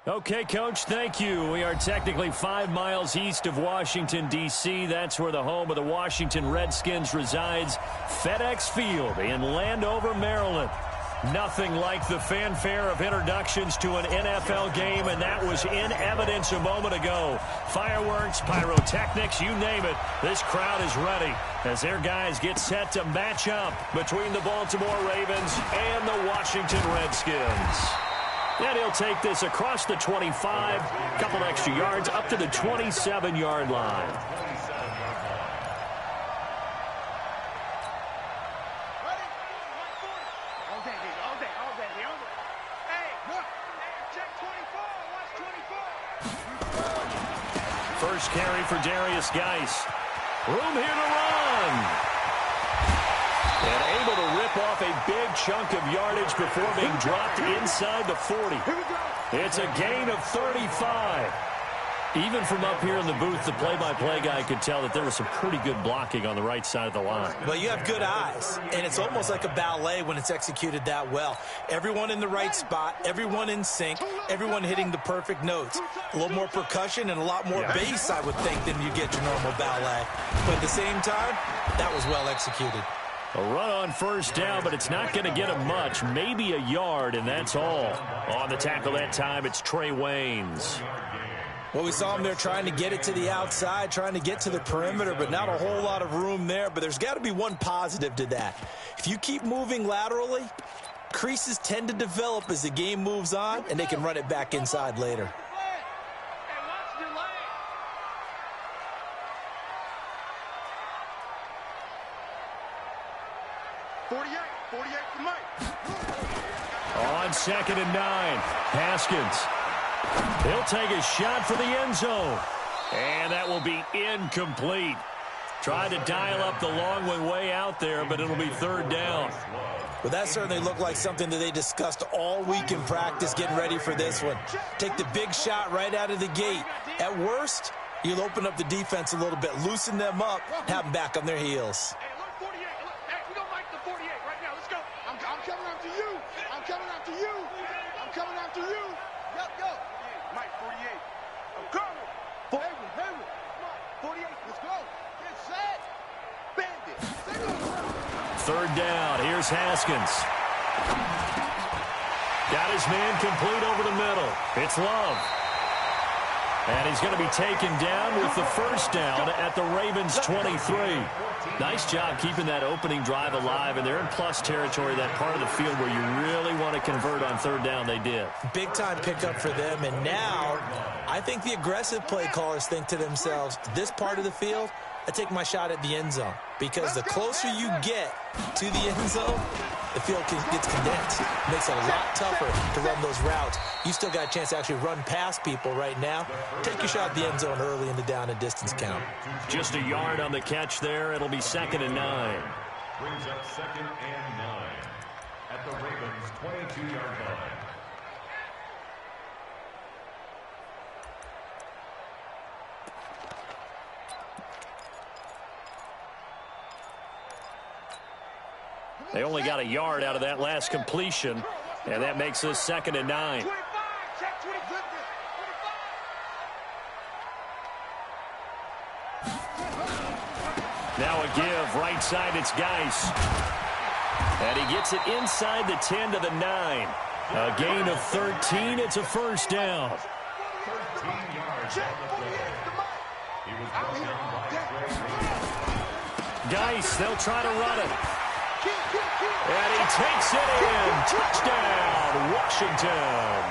Okay, Coach, thank you. We are technically 5 miles east of Washington, D.C. That's where the home of the Washington Redskins resides, FedEx Field in Landover, Maryland. Nothing like the fanfare of introductions to an NFL game, and that was in evidence a moment ago. Fireworks, pyrotechnics, you name it. This crowd is ready as their guys get set to match up between the Baltimore Ravens and the Washington Redskins. And he'll take this across the 25, a couple extra yards, up to the 27-yard line. First carry for Darius Geis. Room here to run. And able to rip off a big chunk of yardage before being dropped inside the 40. It's a gain of 35. Even from up here in the booth, the play-by-play guy could tell that there was some pretty good blocking on the right side of the line. Well, you have good eyes, and it's almost like a ballet when it's executed that well. Everyone in the right spot, everyone in sync, everyone hitting the perfect notes. A little more percussion and a lot more bass, I would think, than you get your normal ballet. But at the same time, that was well executed. A run on first down, but it's not going to get him much. Maybe a yard, and that's all. On the tackle that time, it's Trey Waynes. Well, we saw him there trying to get it to the outside, trying to get to the perimeter, but not a whole lot of room there. But there's got to be one positive to that. If you keep moving laterally, creases tend to develop as the game moves on, and they can run it back inside later. On 2nd and 9, Haskins. He'll take a shot for the end zone. And that will be incomplete. Tried to dial up the long way out there, but it'll be 3rd down. Well, that certainly looked like something that they discussed all week in practice, getting ready for this one. Take the big shot right out of the gate. At worst, you'll open up the defense a little bit, loosen them up, have them back on their heels. Third down. Here's Haskins. Got his man complete over the middle. It's Love. And he's going to be taken down with the first down at the Ravens' 23. Nice job keeping that opening drive alive, and they're in plus territory, that part of the field where you really want to convert on 3rd down. They did. Big-time pickup for them, and now I think the aggressive play callers think to themselves, this part of the field, I take my shot at the end zone, because the closer you get to the end zone, the field gets condensed. It makes it a lot tougher to run those routes. You still got a chance to actually run past people right now. Take your shot at the end zone early in the down and distance count. Just a yard on the catch there. It'll be 2nd and 9. Brings up 2nd and 9 at the Ravens' 22-yard line. They only got a yard out of that last completion, and that makes this 2nd and 9. Now a give, right side, it's Geis. And he gets it inside the 10 to the 9. A gain of 13, it's a first down. 13 yards on the play. He was broken by Geis, they'll try to run it. And he takes it in. Touchdown, Washington.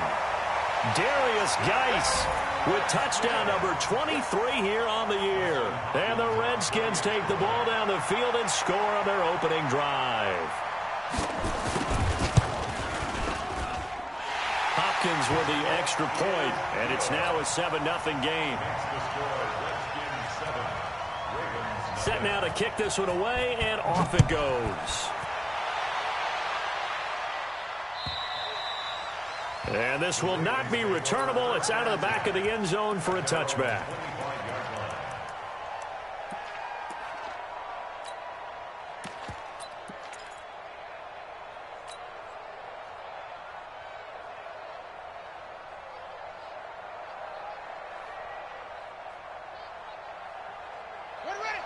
Darius Geis with touchdown number 23 here on the year. And the Redskins take the ball down the field and score on their opening drive. Hopkins with the extra point, and it's now a 7-0 game. Set now to kick this one away, and off it goes. And this will not be returnable. It's out of the back of the end zone for a touchback.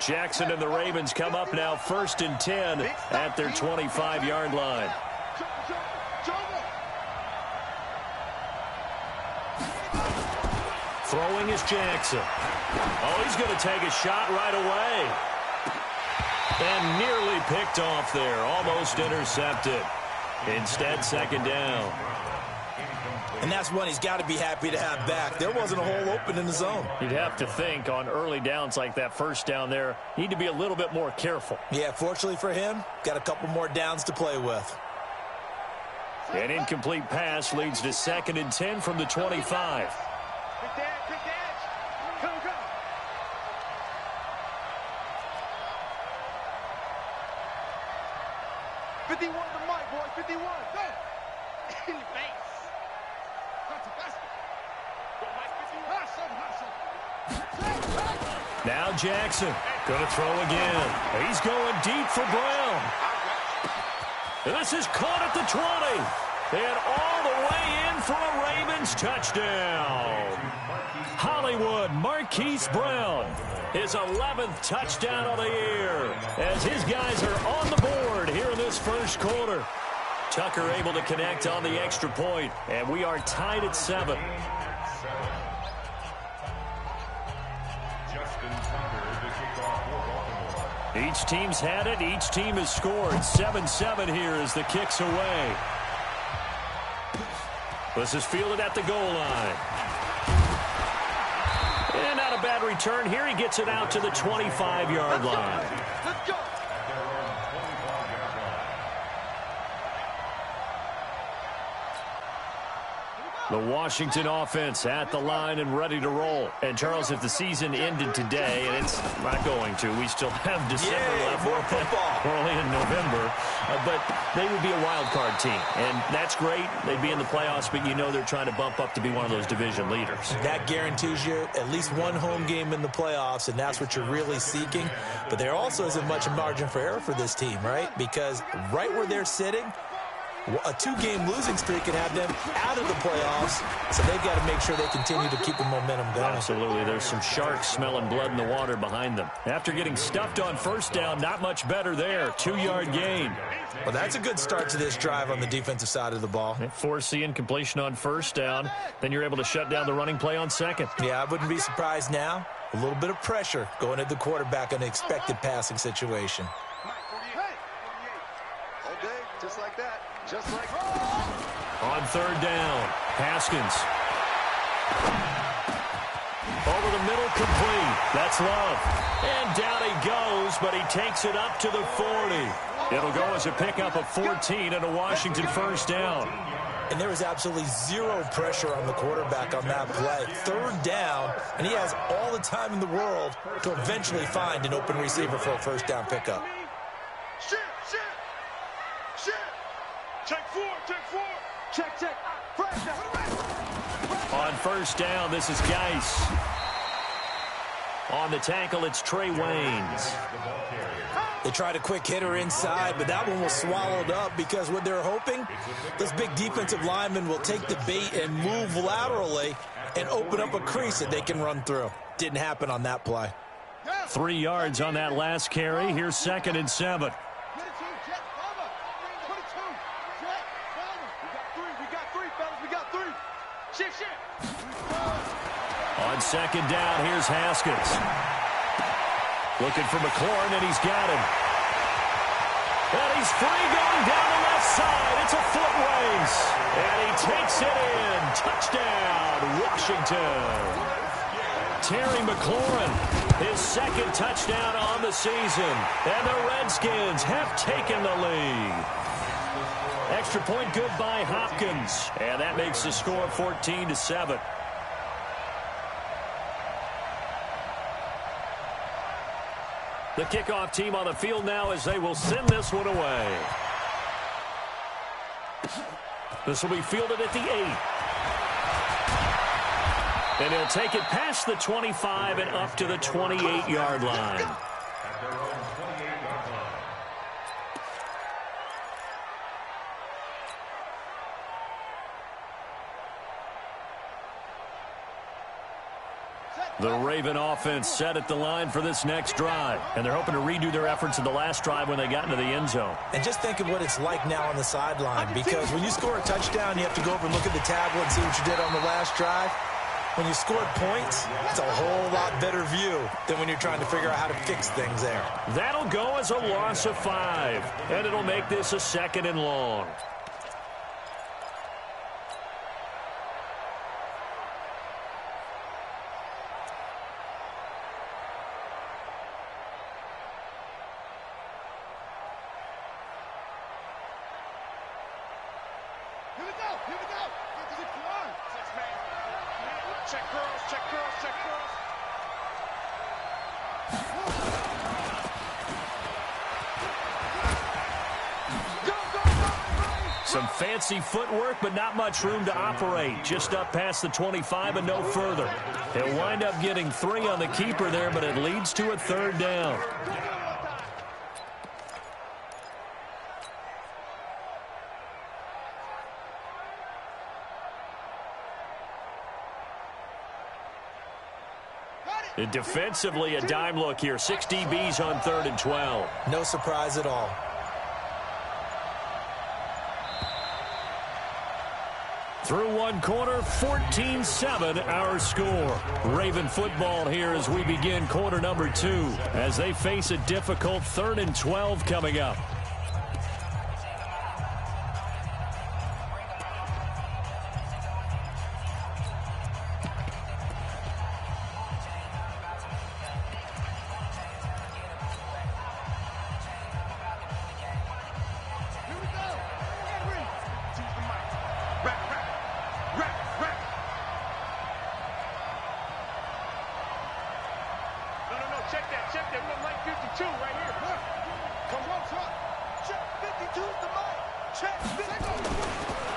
Jackson and the Ravens come up now 1st and 10 at their 25-yard line. Throwing is Jackson. Oh, he's going to take a shot right away. And nearly picked off there. Almost intercepted. Instead, 2nd down. And that's one he's got to be happy to have back. There wasn't a hole open in the zone. You'd have to think on early downs like that 1st down there, need to be a little bit more careful. Yeah, fortunately for him, got a couple more downs to play with. An incomplete pass leads to 2nd and 10 from the 25. Now Jackson going to throw again. He's going deep for Brown. This is caught at the 20. And all the way in for a Ravens touchdown. Hollywood Marquise Brown, his 11th touchdown of the year, as his guys are on the board here in this 1st quarter. Tucker able to connect on the extra point, and we are tied at 7. Each team's had it. Each team has scored. 7-7 here as the kick's away. This is fielded at the goal line. And not a bad return here. He gets it out to the 25-yard line. Let's go. The Washington offense at the line and ready to roll. And, Charles, if the season ended today, and it's not going to, we still have December left. More football. We're only in November. But they would be a wild card team. And that's great. They'd be in the playoffs, but you know they're trying to bump up to be one of those division leaders. That guarantees you at least one home game in the playoffs, and that's what you're really seeking. But there also isn't much margin for error for this team, right? Because right where they're sitting, a 2-game losing streak can have them out of the playoffs, so they've got to make sure they continue to keep the momentum going. Absolutely. There's some sharks smelling blood in the water behind them. After getting stuffed on 1st down, not much better there. 2-yard gain. Well, that's a good start to this drive on the defensive side of the ball. Force the incompletion on 1st down. Then you're able to shut down the running play on 2nd. Yeah, I wouldn't be surprised now. A little bit of pressure going at the quarterback in an expected passing situation. Okay, just like that. Just like on 3rd down, Haskins. Over the middle, complete. That's Love. And down he goes, but he takes it up to the 40. It'll go as a pickup of 14 and a Washington 1st down. And there was absolutely zero pressure on the quarterback on that play. 3rd down, and he has all the time in the world to eventually find an open receiver for a 1st down pickup. check 4. Check. On 1st down, this is Geis. On the tackle, it's Trey Waynes. They tried a quick hitter inside, but that one was swallowed up because what they're hoping, this big defensive lineman will take the bait and move laterally and open up a crease that they can run through. Didn't happen on that play. 3 yards on that last carry. Here's 2nd and 7. On 2nd down, here's Haskins. Looking for McLaurin, and he's got him. And he's free going down the left side. It's a foot race. And he takes it in. Touchdown, Washington. Terry McLaurin, his 2nd touchdown on the season. And the Redskins have taken the lead. Extra point good by Hopkins. And that makes the score 14-7. The kickoff team on the field now as they will send this one away. This will be fielded at the 8. And he'll take it past the 25 and up to the 28-yard line. The Raven offense set at the line for this next drive, and they're hoping to redo their efforts in the last drive when they got into the end zone. And just think of what it's like now on the sideline, because when you score a touchdown, you have to go over and look at the tablet and see what you did on the last drive. When you scored points, it's a whole lot better view than when you're trying to figure out how to fix things there. That'll go as a loss of 5, and it'll make this a 2nd and long. Some fancy footwork, but not much room to operate. Just up past the 25 and no further. They'll wind up getting 3 on the keeper there, but it leads to a 3rd down. And defensively, a dime look here. 6 DBs on 3rd and 12. No surprise at all. Through one quarter, 14-7 our score. Raven football here as we begin quarter number 2 as they face a difficult 3rd and 12 coming up.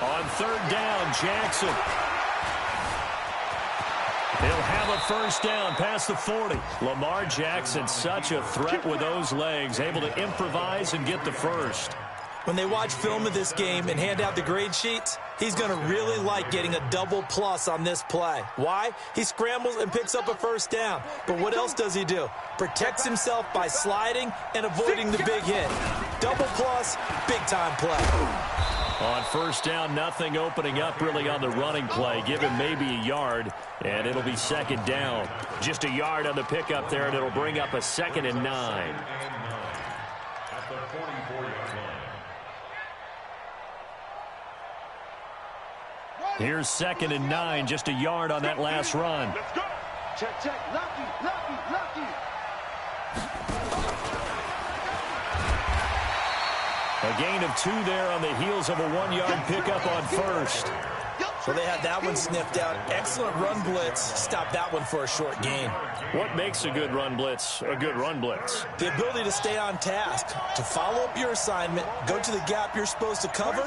On 3rd down, Jackson. He'll have a 1st down past the 40. Lamar Jackson, such a threat with those legs, able to improvise and get the 1st. When they watch film of this game and hand out the grade sheets, he's going to really like getting a double plus on this play. Why? He scrambles and picks up a 1st down. But what else does he do? Protects himself by sliding and avoiding the big hit. Double plus, big-time play. On 1st down, nothing opening up really on the running play. Give him maybe a yard, and it'll be 2nd down. Just a yard on the pickup there, and it'll bring up a 2nd and 9. At the 44-yard line. Here's 2nd and 9, just a yard on that last run. Let's go. Check, check. Lucky. A gain of 2 there on the heels of a 1-yard pickup on 1st. So they had that one sniffed out. Excellent run blitz. Stop that one for a short gain. What makes a good run blitz a good run blitz? The ability to stay on task, to follow up your assignment, go to the gap you're supposed to cover,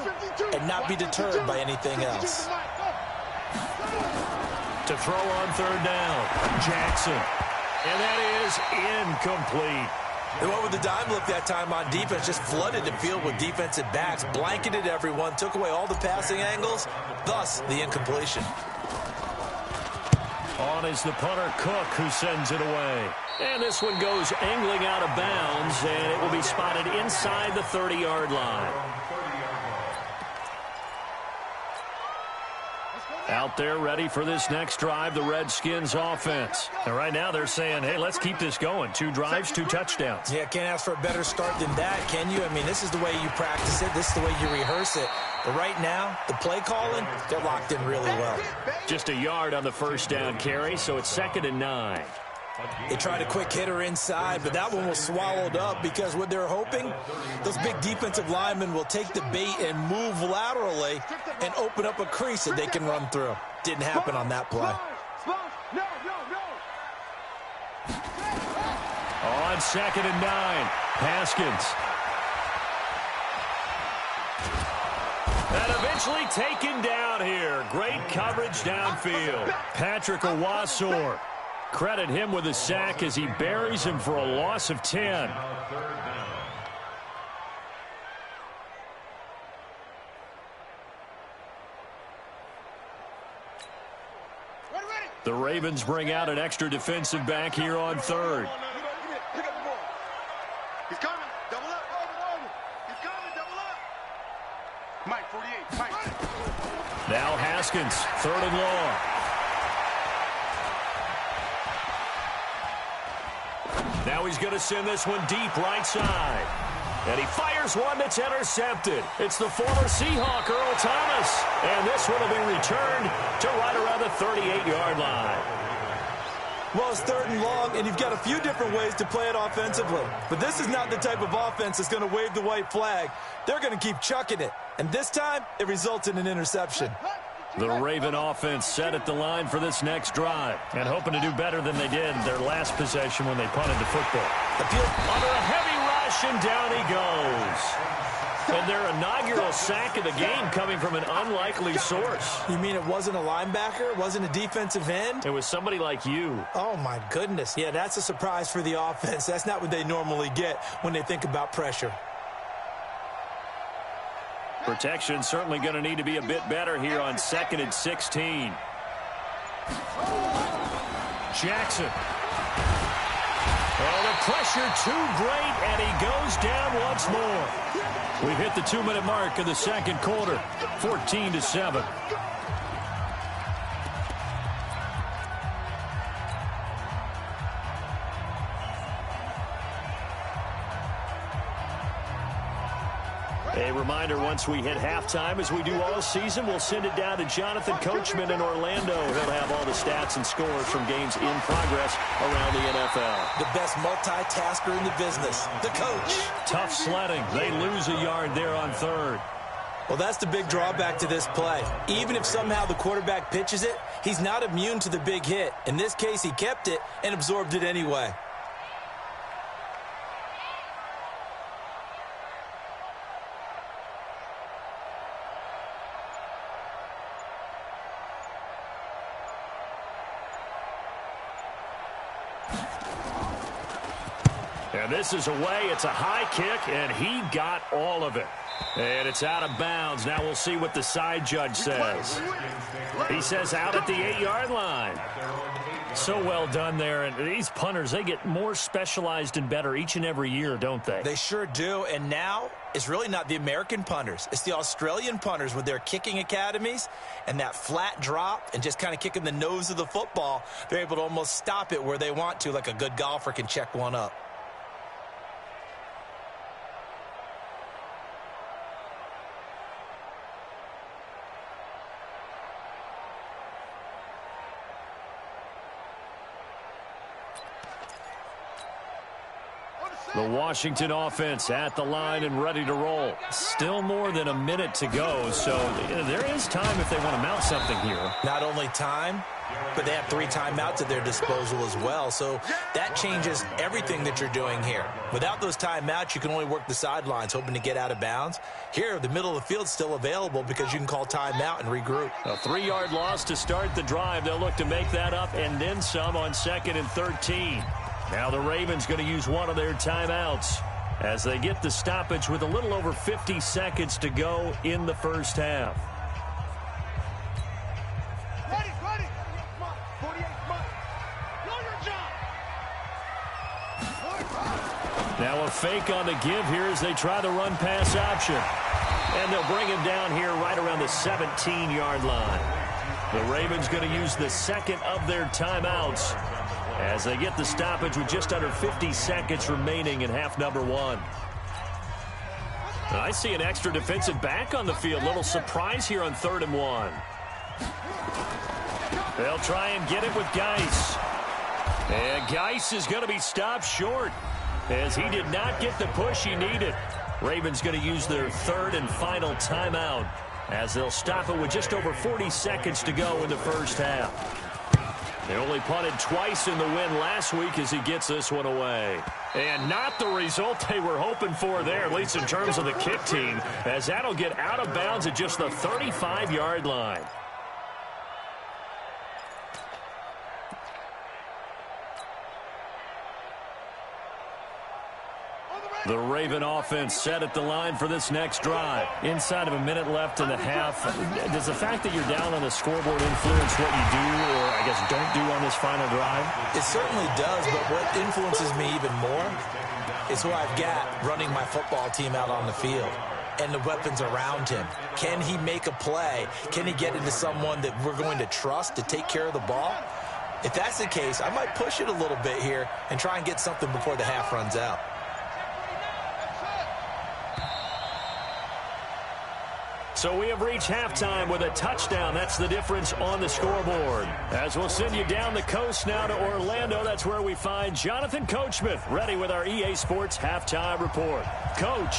and not be deterred by anything else. To throw on 3rd down, Jackson. And that is incomplete. They went with the dime look that time on defense, just flooded the field with defensive backs, blanketed everyone, took away all the passing angles, thus the incompletion. On is the punter, Cook, who sends it away. And this one goes angling out of bounds, and it will be spotted inside the 30-yard line. Out there ready for this next drive, the Redskins offense. And right now they're saying, hey, let's keep this going. 2 drives, 2 touchdowns. Yeah, can't ask for a better start than that, can you? I mean, this is the way you practice it. This is the way you rehearse it. But right now, the play calling, they're locked in really well. Just a yard on the 1st down carry, so it's 2nd and 9. They tried a quick hitter inside, but that one was swallowed up because what they're hoping, those big defensive linemen will take the bait and move laterally and open up a crease that they can run through. Didn't happen on that play. On 2nd and 9, Haskins. And eventually taken down here. Great coverage downfield. Patrick Owasor. Credit him with a sack as he buries him for a loss of 10. The Ravens bring out an extra defensive back here on third. Pick up the ball. He's coming. Double up. He's coming. Double up. Mike, 48. Mike. Now Haskins, third and long. Now he's going to send this one deep right side. And he fires one that's intercepted. It's the former Seahawk, Earl Thomas. And this one will be returned to right around the 38-yard line. Well, it's third and long, and you've got a few different ways to play it offensively. But this is not the type of offense that's going to wave the white flag. They're going to keep chucking it. And this time, it results in an interception. The Raven offense set at the line for this next drive and hoping to do better than they did their last possession when they punted the football. Under a heavy rush, and down he goes. And their inaugural sack of the game coming from an unlikely source. You mean it wasn't a linebacker? It wasn't a defensive end? It was somebody like you. Oh, my goodness. Yeah, that's a surprise for the offense. That's not what they normally get when they think about pressure. Protection certainly going to need to be a bit better here on 2nd and 16. Jackson. Oh, the pressure too great, and he goes down once more. We've hit the 2-minute mark of the second quarter, 14-7. A reminder, once we hit halftime, as we do all season, we'll send it down to Jonathan Coachman in Orlando. He'll have all the stats and scores from games in progress around the NFL. The best multitasker in the business, the coach. Tough sledding. They lose a yard there on third. Well, that's the big drawback to this play. Even if somehow the quarterback pitches it, he's not immune to the big hit. In this case, he kept it and absorbed it anyway. And this is away. It's a high kick, and he got all of it. And it's out of bounds. Now we'll see what the side judge says. He says out at the 8-yard line. So well done there. And these punters, they get more specialized and better each and every year, don't they? They sure do. And now it's really not the American punters. It's the Australian punters with their kicking academies and that flat drop and just kind of kicking the nose of the football. They're able to almost stop it where they want to, like a good golfer can check one up. The Washington offense at the line and ready to roll. Still more than a minute to go, so there is time if they want to mount something here. Not only time, but they have 3 timeouts at their disposal as well, so that changes everything that you're doing here. Without those timeouts, you can only work the sidelines, hoping to get out of bounds. Here, the middle of the field's still available because you can call timeout and regroup. A 3-yard loss to start the drive. They'll look to make that up and then some on 2nd and 13. Now the Ravens going to use one of their timeouts as they get the stoppage with a little over 50 seconds to go in the first half. Ready. Come on. 48, come on. Know your job. Now a fake on the give here as they try the run-pass option. And they'll bring him down here right around the 17-yard line. The Ravens going to use the second of their timeouts as they get the stoppage with just under 50 seconds remaining in half number 1. I see an extra defensive back on the field. Little surprise here on 3rd and 1. They'll try and get it with Geis. And Geis is going to be stopped short as he did not get the push he needed. Ravens going to use their 3rd and final timeout as they'll stop it with just over 40 seconds to go in the first half. They only punted twice in the win last week as he gets this one away. And not the result they were hoping for there, at least in terms of the kick team, as that'll get out of bounds at just the 35-yard line. The Raven offense set at the line for this next drive. Inside of a minute left in the half, does the fact that you're down on the scoreboard influence what you do, or I guess don't do on this final drive? It certainly does, but what influences me even more is who I've got running my football team out on the field and the weapons around him. Can he make a play? Can he get into someone that we're going to trust to take care of the ball? If that's the case, I might push it a little bit here and try and get something before the half runs out. So we have reached halftime with a touchdown. That's the difference on the scoreboard. As we'll send you down the coast now to Orlando, that's where we find Jonathan Coachman, ready with our EA Sports Halftime Report. Coach.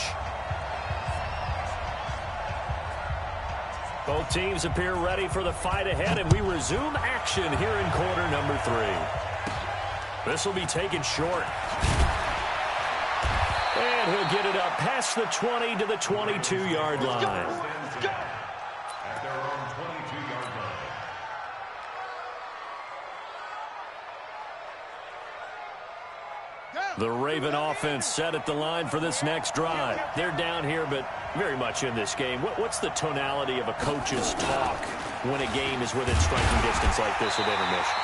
Both teams appear ready for the fight ahead, and we resume action here in quarter number 3. This will be taken short. And he'll get it up past the 20 to the 22-yard line. At their own 22-yard line. The Raven offense set at the line for this next drive. They're down here, but very much in this game. What's the tonality of a coach's talk when a game is within striking distance like this at intermission?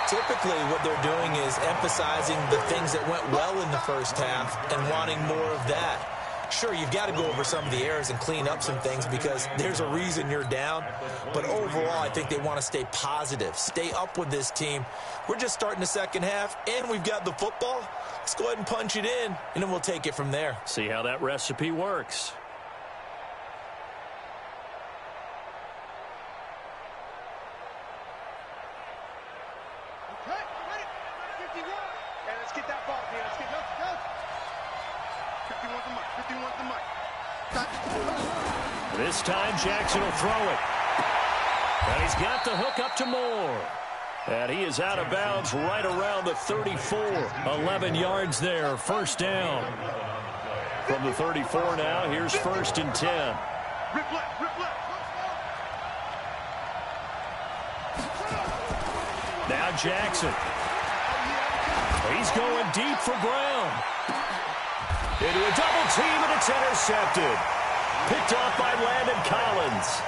Typically, what they're doing is emphasizing the things that went well in the first half and wanting more of that. Sure, you've got to go over some of the errors and clean up some things because there's a reason you're down. But overall, I think they want to stay positive, stay up with this team. We're just starting the second half, and we've got the football. Let's go ahead and punch it in, and then we'll take it from there. See how that recipe works. This time Jackson will throw it. And he's got the hook up to Moore. And he is out of bounds right around the 34. 11 yards there, first down. From the 34 now, here's 1st and 10. Now Jackson. He's going deep for Brown. Into a double team, and it's intercepted. Picked off by Landon Collins.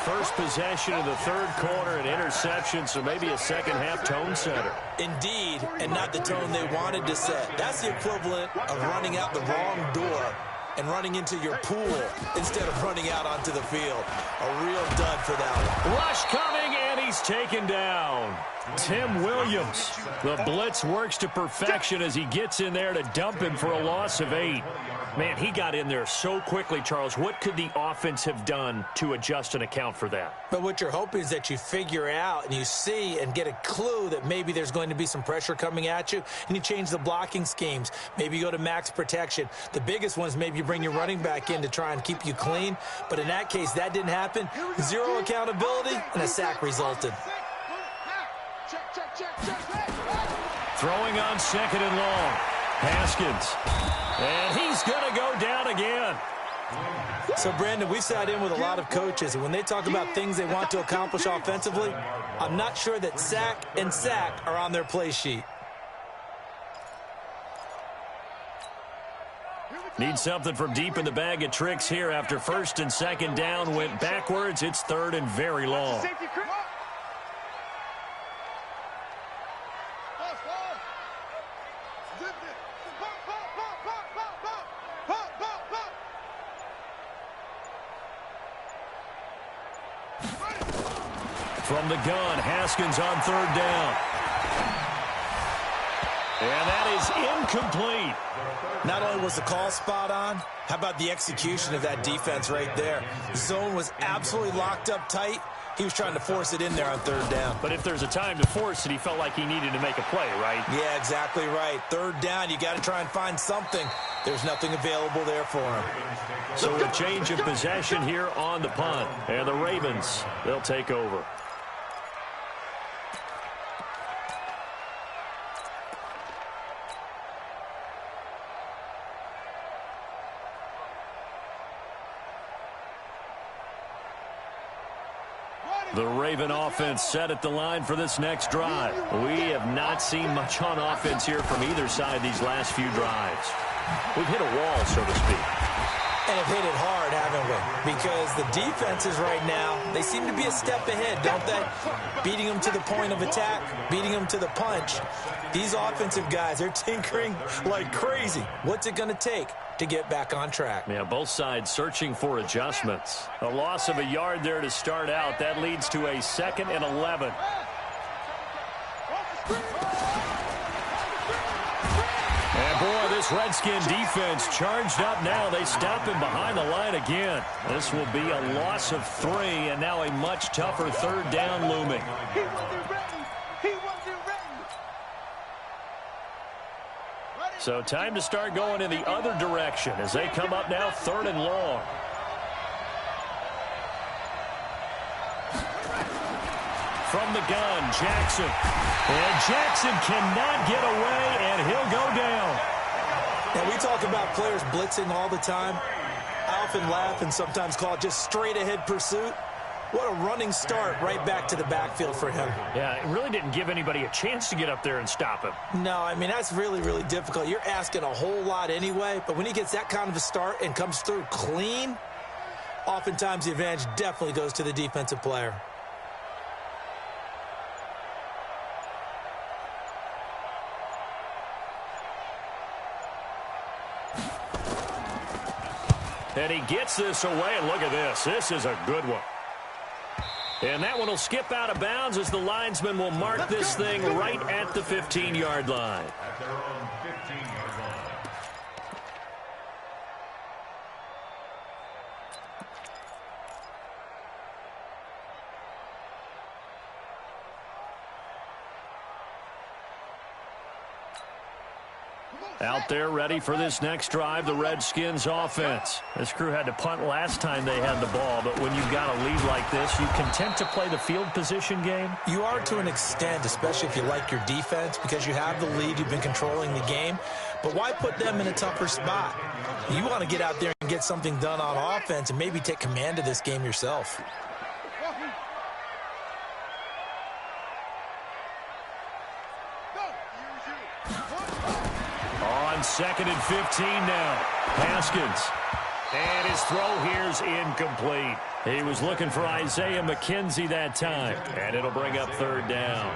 First possession of the third quarter, an interception, so maybe a second-half tone setter. Indeed, and not the tone they wanted to set. That's the equivalent of running out the wrong door and running into your pool instead of running out onto the field. A real dud for that one. Rush coming, and he's taken down. Tim Williams. The blitz works to perfection as he gets in there to dump him for a loss of 8. Man, he got in there so quickly, Charles. What could the offense have done to adjust and account for that? But what you're hoping is that you figure out and you see and get a clue that maybe there's going to be some pressure coming at you, and you change the blocking schemes. Maybe you go to max protection. The biggest one is maybe you bring your running back in to try and keep you clean. But in that case, that didn't happen. Zero accountability, and a sack resulted. Throwing on 2nd and long. Haskins. And he's going to go down again. So, Brandon, we've sat in with a lot of coaches, and when they talk about things they want to accomplish offensively, I'm not sure that sack and sack are on their play sheet. Need something from deep in the bag of tricks here after 1st and 2nd down went backwards. It's 3rd and very long. From the gun, Haskins on 3rd down. And that is incomplete. Not only was the call spot on, how about the execution of that defense right there? The zone was absolutely locked up tight. He was trying to force it in there on 3rd down. But if there's a time to force it, he felt like he needed to make a play, right? Yeah, exactly right. 3rd down, you got to try and find something. There's nothing available there for him. So a change of possession here on the punt. And the Ravens, they'll take over. The Raven offense set at the line for this next drive. We have not seen much on offense here from either side these last few drives. We've hit a wall, so to speak. And have hit it hard, haven't we? Because the defenses right now, they seem to be a step ahead, don't they? Beating them to the point of attack, beating them to the punch. These offensive guys are tinkering like crazy. What's it going to take to get back on track? Yeah, both sides searching for adjustments. A loss of a yard there to start out. That leads to a 2nd and 11. And boy, this Redskin defense charged up now. They stop him behind the line again. This will be a loss of 3, and now a much tougher 3rd down looming. He wasn't ready. He wasn't ready. So time to start going in the other direction as they come up now 3rd and long. From the gun, Jackson. And Jackson cannot get away, and he'll go down. Now, we talk about players blitzing all the time. I often laugh and sometimes call it just straight-ahead pursuit. What a running start right back to the backfield for him. Yeah, it really didn't give anybody a chance to get up there and stop him. No, I mean, that's really, really difficult. You're asking a whole lot anyway, but when he gets that kind of a start and comes through clean, oftentimes the advantage definitely goes to the defensive player. And he gets this away, and look at this. This is a good one. And that one will skip out of bounds as the linesman will mark this thing right at the 15-yard line. At their own 15-yard line. Out there ready for this next drive, the Redskins offense. This crew had to punt last time they had the ball, but when you've got a lead like this, you content to play the field position game? You are to an extent, especially if you like your defense, because you have the lead, you've been controlling the game. But why put them in a tougher spot? You want to get out there and get something done on offense and maybe take command of this game yourself. On 2nd and 15 now. Haskins. And his throw here's incomplete. He was looking for Isaiah McKenzie that time. And it'll bring up 3rd down.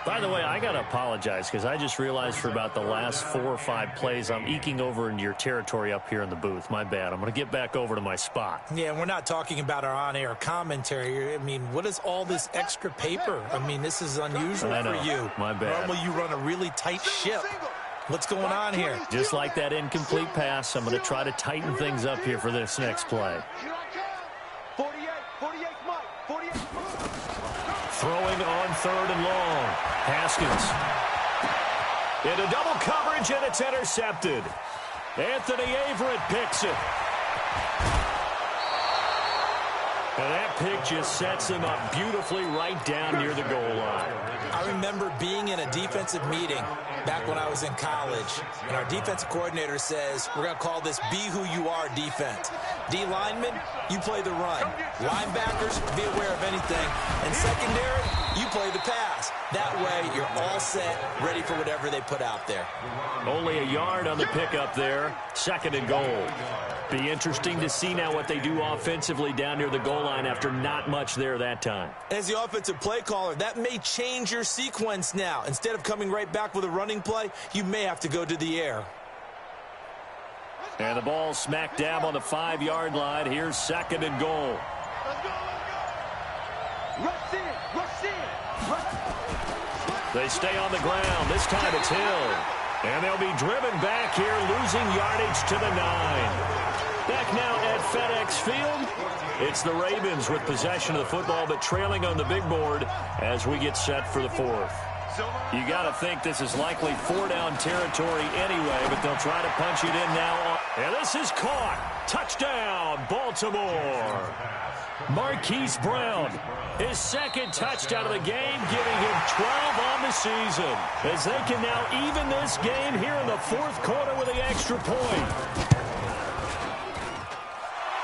By the way, I got to apologize because I just realized for about the last 4 or 5 plays, I'm eking over into your territory up here in the booth. My bad. I'm going to get back over to my spot. Yeah, we're not talking about our on-air commentary. I mean, what is all this extra paper? I mean, this is unusual for you. My bad. Normally you run a really tight ship. What's going on here? Just like that incomplete pass, I'm going to try to tighten things up here for this next play. 48, Mike. 48. Throwing on 3rd and long. Haskins. Into double coverage, and it's intercepted. Anthony Averett picks it. And that pick just sets him up beautifully right down near the goal line. I remember being in a defensive meeting back when I was in college, and our defensive coordinator says, we're going to call this Be Who You Are defense. D linemen, you play the run. Linebackers, be aware of anything. And secondary, you play the pass. That way, you're all set, ready for whatever they put out there. Only a yard on the pickup there. 2nd and goal. Be interesting to see now what they do offensively down near the goal line after not much there that time. As the offensive play caller, that may change your sequence now. Instead of coming right back with a running play, you may have to go to the air. And the ball smack dab on the 5-yard line. Here's 2nd and goal. Let's go. Rush in. They stay on the ground. This time it's Hill. And they'll be driven back here, losing yardage to the 9. Back now at FedEx Field. It's the Ravens with possession of the football, but trailing on the big board as we get set for the 4th. You got to think this is likely 4-down territory anyway, but they'll try to punch it in now. And this is caught. Touchdown, Baltimore. Marquise Brown, his 2nd touchdown of the game, giving him 12 on the season, as they can now even this game here in the 4th quarter with the extra point.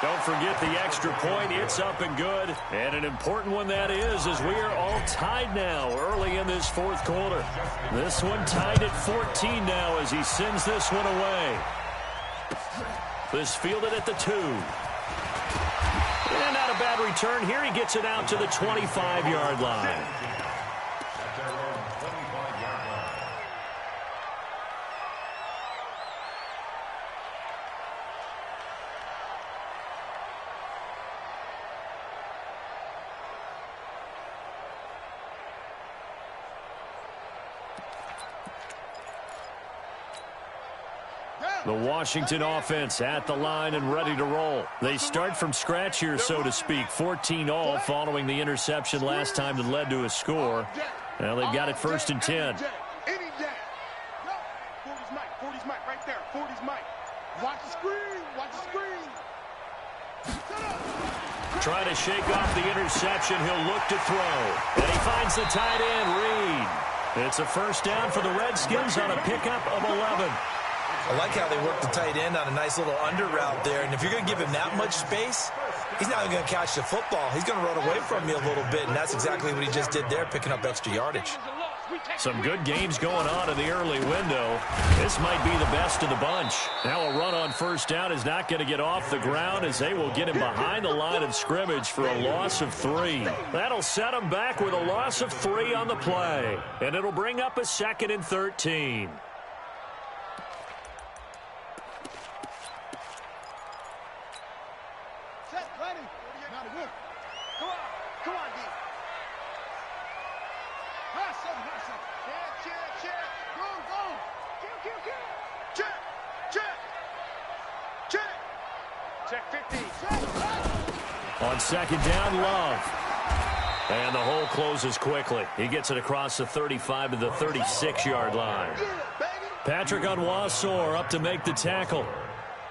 Don't forget the extra point. It's up and good. And an important one that is, as we are all tied now early in this 4th quarter. This one tied at 14 now as he sends this one away. This fielded at the 2. And not a bad return here. He gets it out to the 25-yard line. The Washington offense at the line and ready to roll. They start from scratch here, so to speak. 14 all following the interception last time that led to a score. Now they've got it 1st and 10. Any day. 40's Mike. 40's Mike right there. 40's Mike. Watch the screen. Watch the screen. Trying to shake off the interception. He'll look to throw. And he finds the tight end, Reed. It's a first down for the Redskins on a pickup of 11. I like how they work the tight end on a nice little under route there. And if you're going to give him that much space, he's not even going to catch the football. He's going to run away from you a little bit, and that's exactly what he just did there, picking up extra yardage. Some good games going on in the early window. This might be the best of the bunch. Now a run on first down is not going to get off the ground as they will get him behind the line of scrimmage for a loss of 3. That'll set him back with a loss of 3 on the play. And it'll bring up a 2nd and 13. On 2nd down, Love. And the hole closes quickly. He gets it across the 35 to the 36-yard line. Patrick Onwuasor up to make the tackle.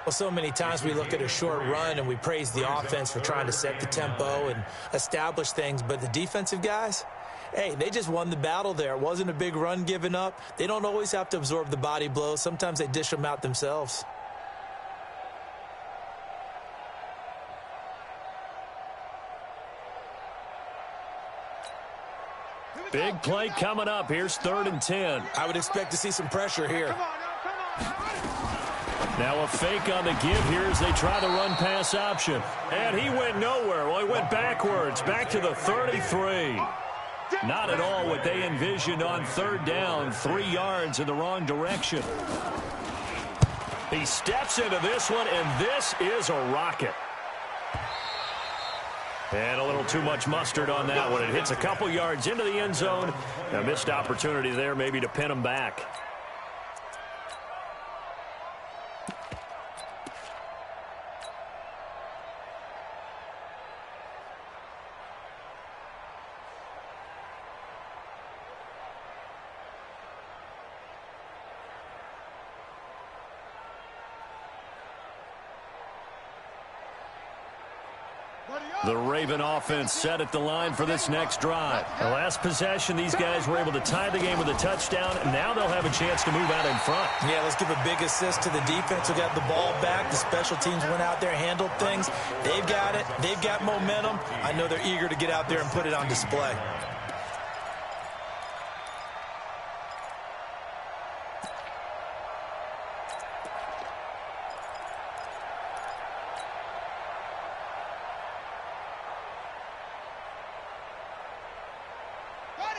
Well, so many times we look at a short run and we praise the offense for trying to set the tempo and establish things, but the defensive guys, hey, they just won the battle there. It wasn't a big run given up. They don't always have to absorb the body blows. Sometimes they dish them out themselves. Big play coming up. Here's 3rd and 10. I would expect to see some pressure here. Now a fake on the give here as they try the run pass option. And he went nowhere. Well, he went backwards, back to the 33. Not at all what they envisioned on 3rd down. 3 yards in the wrong direction. He steps into this one, and this is a rocket. And a little too much mustard on that one. It hits a couple yards into the end zone. A missed opportunity there maybe to pin him back. The Raven offense set at the line for this next drive. The last possession, these guys were able to tie the game with a touchdown. Now they'll have a chance to move out in front. Yeah, let's give a big assist to the defense who got the ball back. The special teams went out there, handled things. They've got it. They've got momentum. I know they're eager to get out there and put it on display.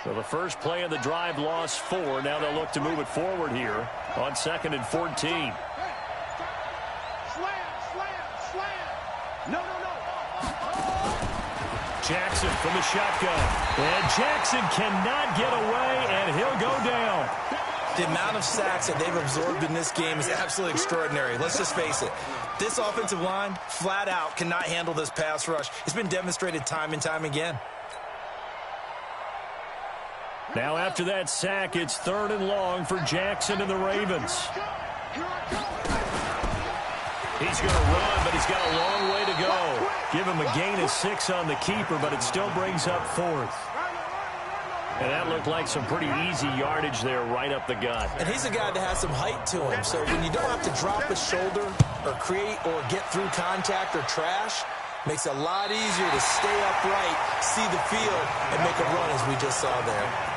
So the first play of the drive lost 4. Now they'll look to move it forward here on 2nd and 14. Slam. No. Jackson from the shotgun. And Jackson cannot get away, and he'll go down. The amount of sacks that they've absorbed in this game is absolutely extraordinary. Let's just face it. This offensive line, flat out, cannot handle this pass rush. It's been demonstrated time and time again. Now after that sack, it's 3rd and long for Jackson and the Ravens. He's going to run, but he's got a long way to go. Give him a gain of 6 on the keeper, but it still brings up 4th. And that looked like some pretty easy yardage there right up the gut. And he's a guy that has some height to him, so when you don't have to drop a shoulder or create or get through contact or trash, makes it a lot easier to stay upright, see the field, and make a run as we just saw there.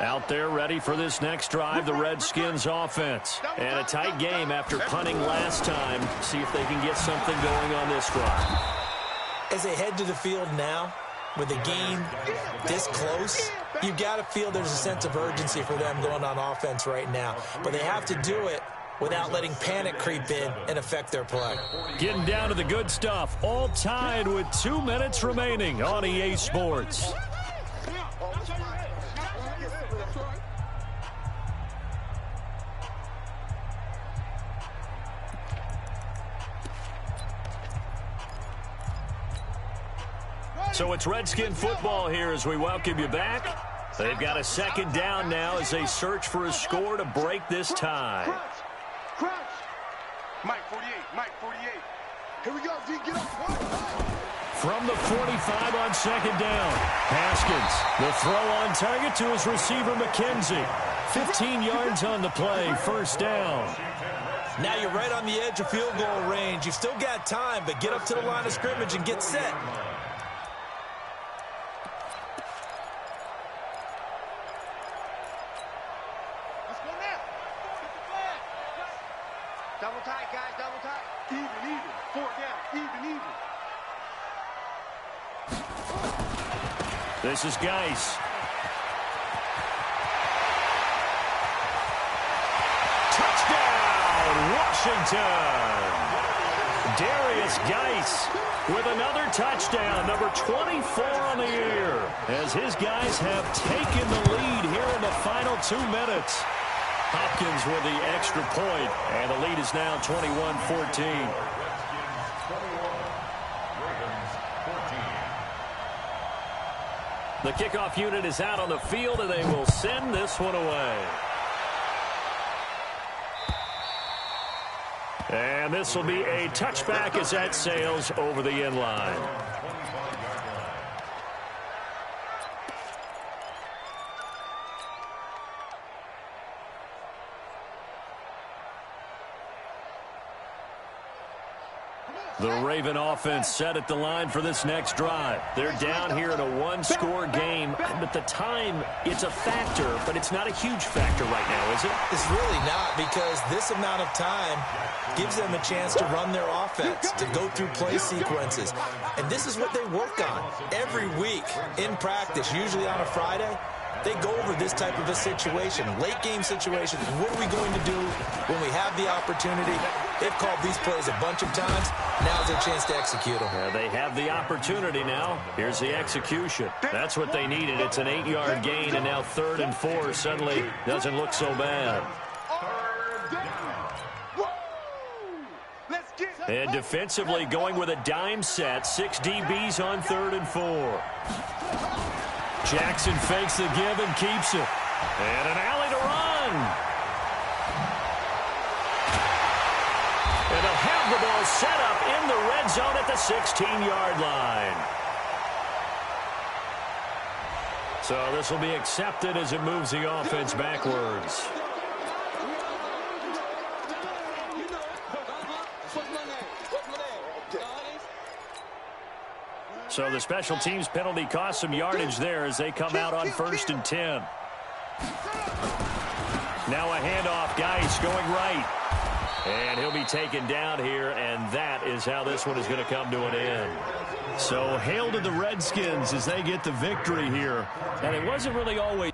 Out there ready for this next drive, the Redskins offense. And a tight game after punting last time. See if they can get something going on this drive. As they head to the field now, with the game this close, you've got to feel there's a sense of urgency for them going on offense right now. But they have to do it without letting panic creep in and affect their play. Getting down to the good stuff, all tied with 2 minutes remaining on EA Sports. So it's Redskin football here as we welcome you back. They've got a second down now as they search for a score to break this tie. Crouch. Mike 48. Mike 48. Here we go. D, get up. From the 45 on second down. Haskins, the throw on target to his receiver, McKenzie. 15 yards on the play, first down. Now you're right on the edge of field goal range. You've still got time, but get up to the line of scrimmage and get set. Double tight, guys, double tight. Even. 4 down, even. This is Geis. Touchdown, Washington. Darius Geis with another touchdown, number 24 on the year, as his guys have taken the lead here in the final 2 minutes. Hopkins with the extra point, and the lead is now 21-14. The kickoff unit is out on the field, and they will send this one away. And this will be a touchback as that sails over the end line. The Raven offense set at the line for this next drive. They're down here in a one-score game, but the time, it's a factor, but it's not a huge factor right now, is it? It's really not, because this amount of time gives them a chance to run their offense, to go through play sequences. And this is what they work on every week in practice, usually on a Friday. They go over this type of a situation, late game situation. What are we going to do when we have the opportunity? They've called these plays a bunch of times. Now's their chance to execute them. Yeah, they have the opportunity now. Here's the execution. That's what they needed. It's an 8-yard gain, and now 3rd and 4 suddenly doesn't look so bad. And defensively going with a dime set, 6 DBs on 3rd and 4. Jackson fakes the give and keeps it. And an alley to run. And they'll have the ball set up in the red zone at the 16-yard line. So this will be accepted as it moves the offense backwards. So the special teams penalty cost some yardage there as they come out on 1st and 10. Now a handoff, Geis going right. And he'll be taken down here, and that is how this one is going to come to an end. So hail to the Redskins as they get the victory here. And it wasn't really always